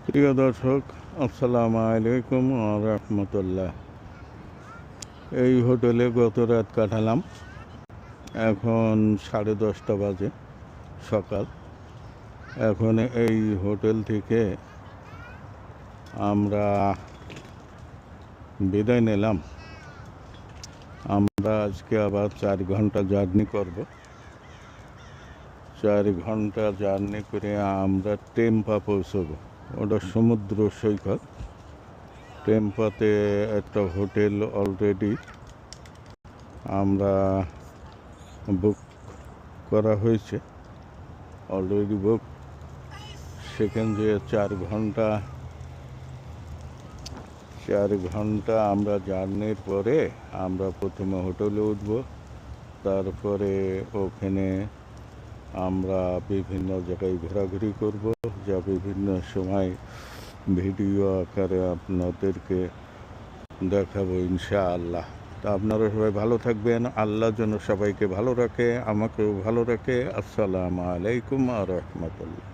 প্রিয় দর্শক, আসসালামু আলাইকুম ওয়া রাহমাতুল্লাহ। এই হোটেলে গত রাত কাটালাম। এখন 10:30 বাজে সকাল। এখন এই হোটেল থেকে আমরা বিদায় নিলাম। আমরা আজকে আবার 4 ঘন্টা জার্নি করব। 4 ঘন্টা জার্নি করে আমরা টেম্পা পৌঁছবো। ওটা সমুদ্র সৈকত। টেম্পাতে একটা হোটেল অলরেডি আমরা বুক করা হয়েছে, অলরেডি বুক। সেখান দিয়ে 4 ঘন্টা আমরা জার্নির পরে আমরা প্রথমে হোটেলে উঠব। তারপরে ওখানে আমরা বিভিন্ন জায়গায় ঘোরাঘুরি করব, যা বিভিন্ন সময় ভিডিও আকারে আপনাদেরকে দেখাবো ইনশাআল্লাহ। তা আপনারা সবাই ভালো থাকবেন। আল্লাহ যেন সবাইকে ভালো রাখে, আমাকেও ভালো রাখে। আসসালামু আলাইকুম ওয়া রাহমাতুল্লাহ।